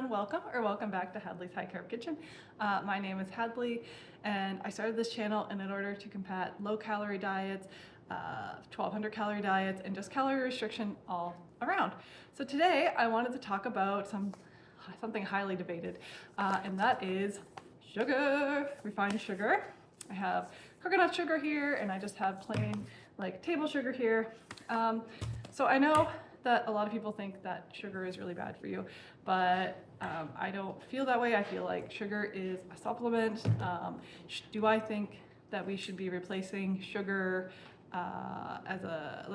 everyone, welcome back to Hadley's High Carb Kitchen. My name is Hadley and I started this channel in order to combat low calorie diets, 1200 calorie diets, and just calorie restriction all around. So today I wanted to talk about something highly debated, and that is sugar, refined sugar. I have coconut sugar here and I just have plain like table sugar here. So I know that a lot of people think that sugar is really bad for you, but I don't feel that way. I feel like sugar is a supplement. Do I think that we should be replacing sugar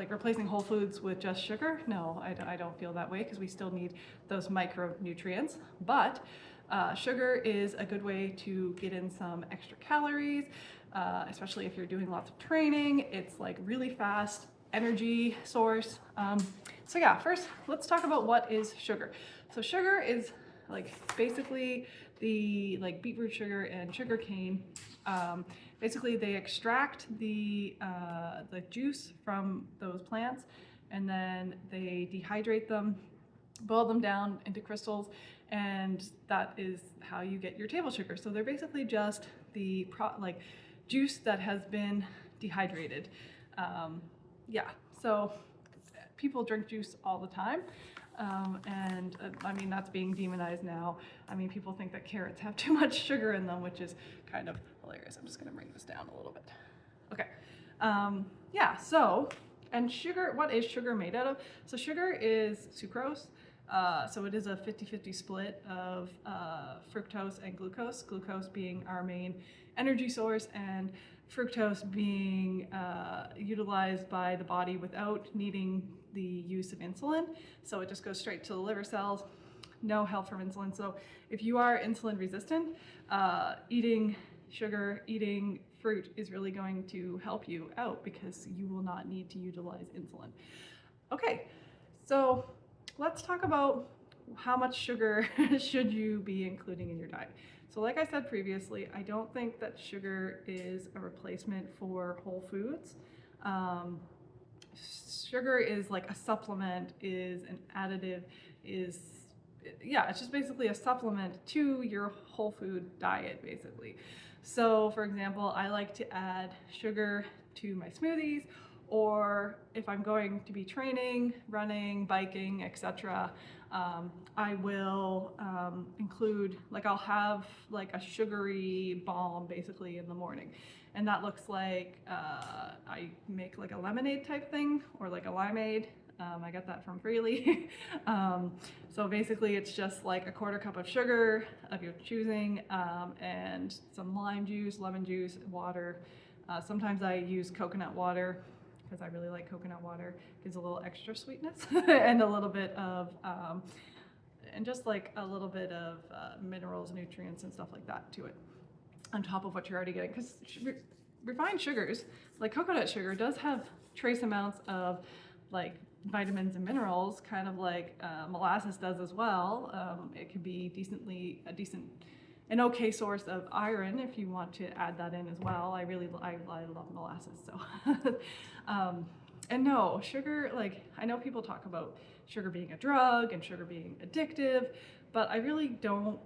replacing whole foods with just sugar? No, I don't feel that way, because we still need those micronutrients. But sugar is a good way to get in some extra calories, especially if you're doing lots of training. It's like really fast energy source. So yeah, first let's talk about what is sugar. So sugar is like basically the beetroot sugar and sugar cane. Basically they extract the juice from those plants and then they dehydrate them, boil them down into crystals, and that is how you get your table sugar. So they're basically just the juice that has been dehydrated. Yeah, so people drink juice all the time, and I mean, that's being demonized now. I mean, people think that carrots have too much sugar in them, which is kind of hilarious. I'm just gonna bring this down a little bit. Okay, yeah, so, and sugar, what is sugar made out of? So sugar is sucrose. So it is a 50-50 split of fructose and glucose, glucose being our main energy source and fructose being utilized by the body without needing the use of insulin. So it just goes straight to the liver cells, no help from insulin. So if you are insulin resistant, eating sugar, eating fruit is really going to help you out, because you will not need to utilize insulin. Okay, so let's talk about how much sugar should you be including in your diet. So like I said previously, I don't think that sugar is a replacement for whole foods. Sugar is like a supplement, is an additive, yeah, it's just basically a supplement to your whole food diet, basically. So for example, I like to add sugar to my smoothies, or if I'm going to be training, running, biking, etc., I will include, I'll have like a sugary balm basically in the morning. And that looks like, I make like a lemonade type thing, or like a limeade. I got that from Freely. So basically it's just like a 1/4 cup of sugar of your choosing, and some lime juice, lemon juice, water. Sometimes I use coconut water, because I really like coconut water. It gives a little extra sweetness and a little bit of, and just like a little bit of minerals, nutrients, and stuff like that to it, on top of what you're already getting. Because refined sugars, like coconut sugar, does have trace amounts of like vitamins and minerals, kind of like molasses does as well. It could be an okay source of iron if you want to add that in as well. I love molasses, so. And no, sugar, I know people talk about sugar being a drug and sugar being addictive, but I really don't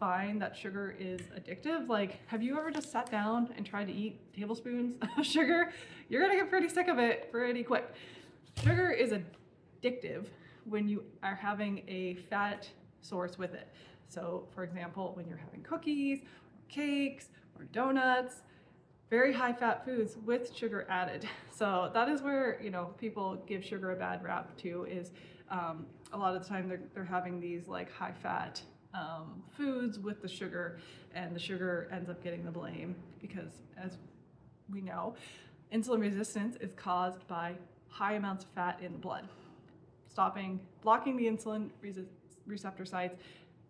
find that sugar is addictive. Have you ever just sat down and tried to eat tablespoons of sugar? You're gonna get pretty sick of it pretty quick. Sugar is addictive when you are having a fat source with it. So for example, when you're having cookies, or cakes, or donuts, very high fat foods with sugar added. So that is where, people give sugar a bad rap too, is a lot of the time they're having these like high fat foods with the sugar, and the sugar ends up getting the blame, because as we know, insulin resistance is caused by high amounts of fat in the blood. Blocking the insulin receptor sites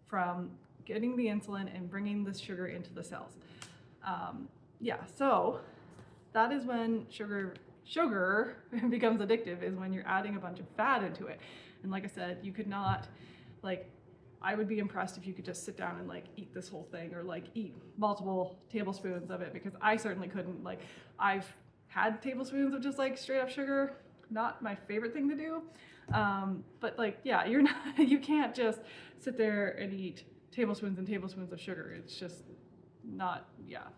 from getting the insulin and bringing the sugar into the cells. Yeah, so that is when sugar becomes addictive, is when you're adding a bunch of fat into it. And like I said, you could not, I would be impressed if you could just sit down and eat this whole thing, or eat multiple tablespoons of it, because I certainly couldn't. I've had tablespoons of just straight up sugar. not my favorite thing to do. But like, yeah, you're not, you can't just sit there and eat tablespoons and tablespoons of sugar. It's just not, yeah,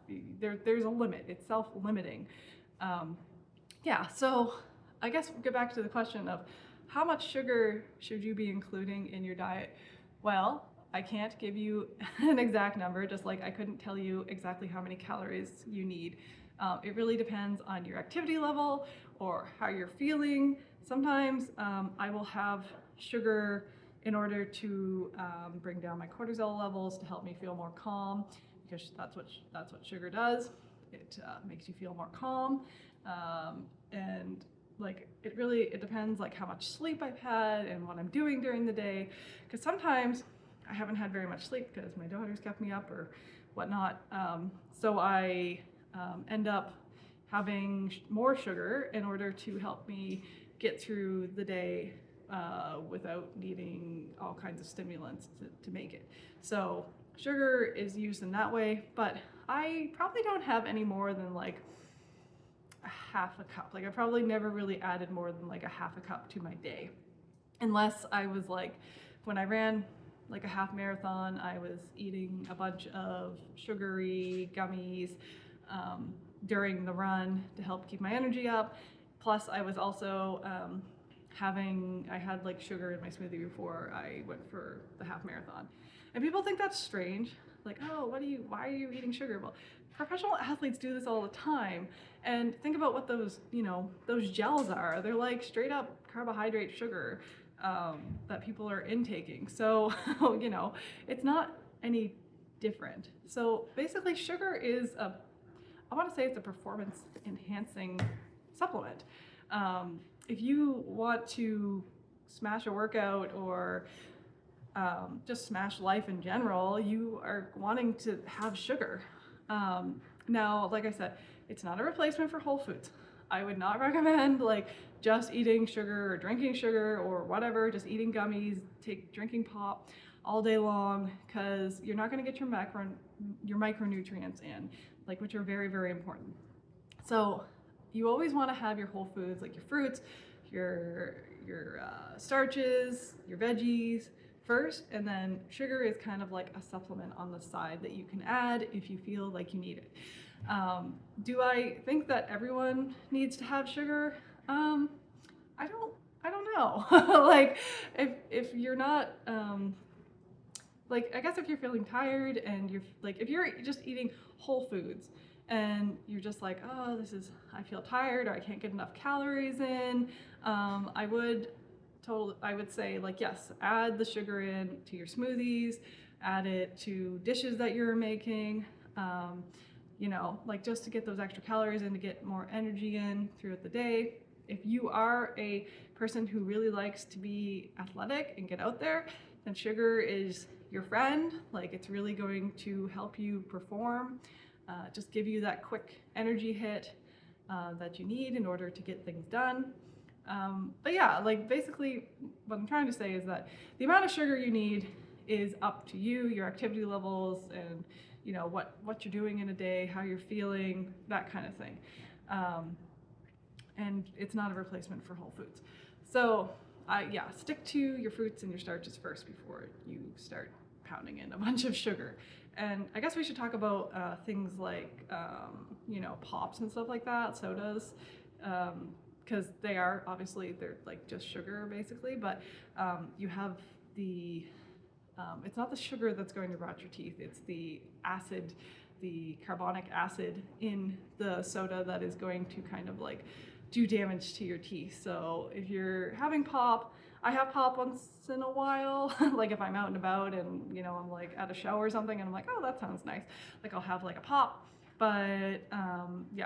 there's a limit. It's self-limiting. Yeah, so I guess we'll get back to the question of how much sugar should you be including in your diet? Well, I can't give you an exact number, just like I couldn't tell you exactly how many calories you need. It really depends on your activity level or how you're feeling. Sometimes I will have sugar in order to bring down my cortisol levels to help me feel more calm, because that's what sugar does. It makes you feel more calm, and like it depends like how much sleep I've had and what I'm doing during the day, because sometimes I haven't had very much sleep because my daughter's kept me up or whatnot. So I end up having more sugar in order to help me get through the day without needing all kinds of stimulants to make it. So sugar is used in that way, but I probably don't have any more than like a half a cup. Like I probably never really added more than like a half a cup to my day, unless I was like, when I ran like a half marathon, I was eating a bunch of sugary gummies during the run to help keep my energy up. Plus I was also I had like sugar in my smoothie before I went for the half marathon. And people think that's strange. Like, oh, why are you eating sugar? Well, professional athletes do this all the time. And think about what those gels are. They're like straight up carbohydrate sugar that people are intaking. So, it's not any different. So basically sugar is I want to say it's a performance enhancing supplement. If you want to smash a workout or just smash life in general, you are wanting to have sugar. Now, like I said, it's not a replacement for whole foods. I would not recommend like just eating sugar or drinking sugar or whatever, just eating gummies, drinking pop all day long, because you're not going to get your micronutrients in, like, which are very, very important. So you always want to have your whole foods, like your fruits, your starches, your veggies first, and then sugar is kind of like a supplement on the side that you can add if you feel like you need it. Do I think that everyone needs to have sugar? I don't know. Like if you're not like, I guess if you're feeling tired and you're like, if you're just eating whole foods and you're just like, oh, I feel tired or I can't get enough calories in, I would say like, yes, add the sugar in to your smoothies, add it to dishes that you're making, like just to get those extra calories in, to get more energy in throughout the day. If you are a person who really likes to be athletic and get out there, then sugar is your friend. Like, it's really going to help you perform, just give you that quick energy hit that you need in order to get things done. But yeah, like basically what I'm trying to say is that the amount of sugar you need is up to you, your activity levels, and what you're doing in a day, how you're feeling, that kind of thing. And it's not a replacement for whole foods. So stick to your fruits and your starches first before you start pounding in a bunch of sugar. And I guess we should talk about things like, pops and stuff like that, sodas, because they're like just sugar basically, but you have it's not the sugar that's going to rot your teeth, it's the acid, the carbonic acid in the soda that is going to kind of like do damage to your teeth. So if you're having pop, I have pop once in a while, like if I'm out and about and I'm like at a show or something and I'm like, oh, that sounds nice, like I'll have like a pop. But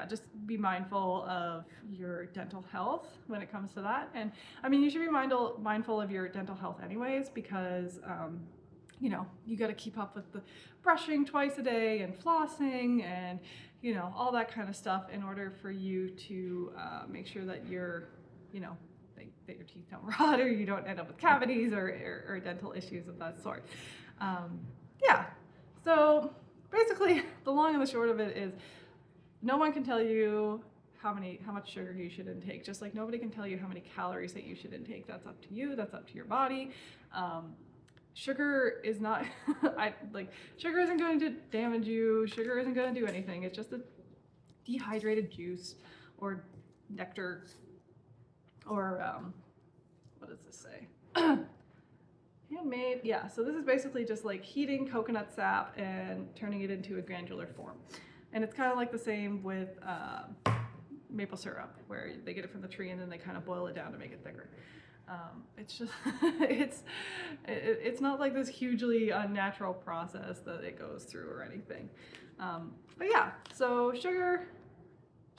just be mindful of your dental health when it comes to that. And I mean, you should be mindful of your dental health anyways, because you got to keep up with the brushing twice a day and flossing and all that kind of stuff in order for you to make sure that that your teeth don't rot or you don't end up with cavities or dental issues of that sort. So basically, the long and the short of it is, no one can tell you how much sugar you should intake. Just like nobody can tell you how many calories that you should intake. That's up to you. That's up to your body. Sugar is not sugar isn't going to damage you. Sugar isn't going to do anything. It's just a dehydrated juice or nectar or what does this say? Handmade. Yeah, so this is basically just like heating coconut sap and turning it into a granular form. And it's kind of like the same with maple syrup, where they get it from the tree and then they kind of boil it down to make it thicker. It's just, it's not like this hugely unnatural process that it goes through or anything. But yeah, so sugar,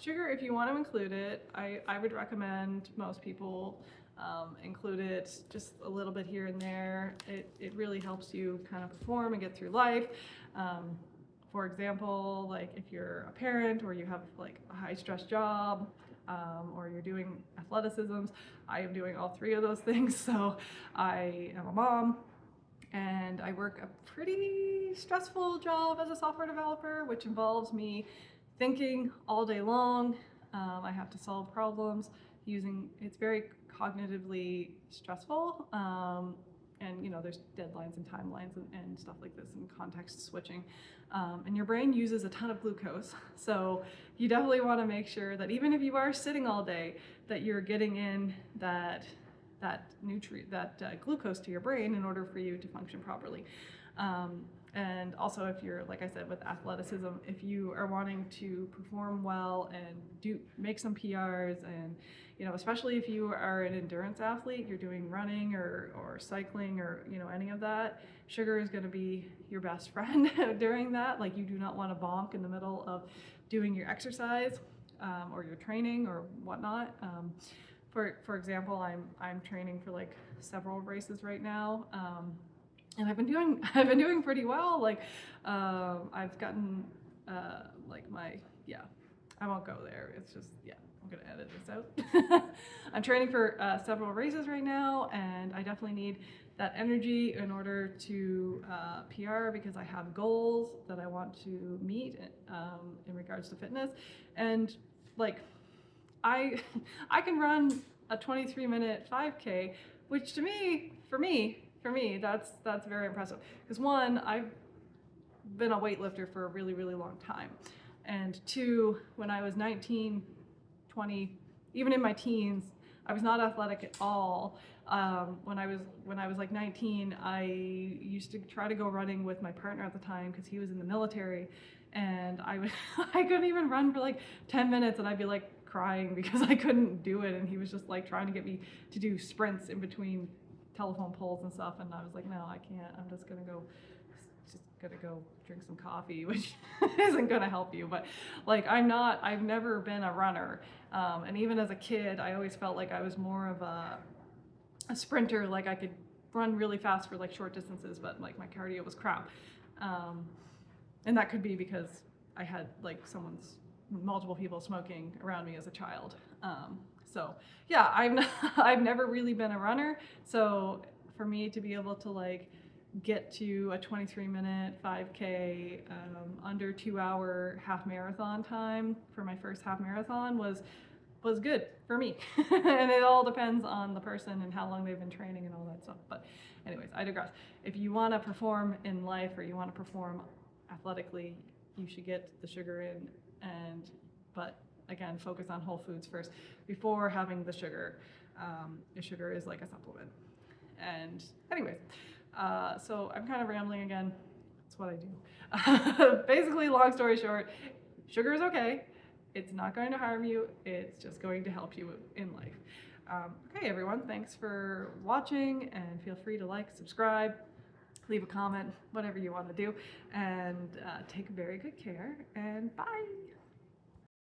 if you want to include it, I would recommend most people include it just a little bit here and there. It really helps you kind of perform and get through life. For example, like if you're a parent or you have like a high stress job, or you're doing athleticisms. I am doing all three of those things. So I am a mom and I work a pretty stressful job as a software developer, which involves me thinking all day long. I have to solve problems it's very cognitively stressful. And there's deadlines and timelines and stuff like this and context switching. And your brain uses a ton of glucose. So you definitely want to make sure that even if you are sitting all day, that you're getting in that glucose to your brain in order for you to function properly. And also if you're, like I said, with athleticism, if you are wanting to perform well and make some PRs and, especially if you are an endurance athlete, you're doing running or cycling or, any of that, sugar is going to be your best friend during that. Like you do not want to bonk in the middle of doing your exercise or your training or whatnot. For example, I'm training for like several races right now. And I've been doing pretty well. Like, I've gotten, I won't go there. It's just, I'm gonna edit this out. I'm training for several races right now, and I definitely need that energy in order to PR because I have goals that I want to meet in regards to fitness. And like, I can run a 23-minute 5K, which for me, that's very impressive. Because one, I've been a weightlifter for a really, really long time. And two, when I was 19, 20, even in my teens, I was not athletic at all. When I was like 19, I used to try to go running with my partner at the time because he was in the military, and I couldn't even run for like 10 minutes, and I'd be like crying because I couldn't do it, and he was just like trying to get me to do sprints in between telephone poles and stuff, and I was like, no, I can't. I'm just gonna go drink some coffee, which isn't gonna help you. But like, I've never been a runner, and even as a kid, I always felt like I was more of a sprinter. Like I could run really fast for like short distances, but like my cardio was crap, and that could be because I had like multiple people smoking around me as a child. So yeah, I've never really been a runner. So for me to be able to like get to a 23-minute 5K under 2-hour half marathon time for my first half marathon was good for me. And it all depends on the person and how long they've been training and all that stuff. But anyways, I digress. If you want to perform in life or you want to perform athletically, you should get the sugar in, but again, focus on whole foods first before having the sugar. The sugar is like a supplement. And anyways, so I'm kind of rambling again. That's what I do. Basically, long story short, sugar is okay. It's not going to harm you. It's just going to help you in life. Okay, everyone, thanks for watching, and feel free to like, subscribe, leave a comment, whatever you want to do, and take very good care, and bye.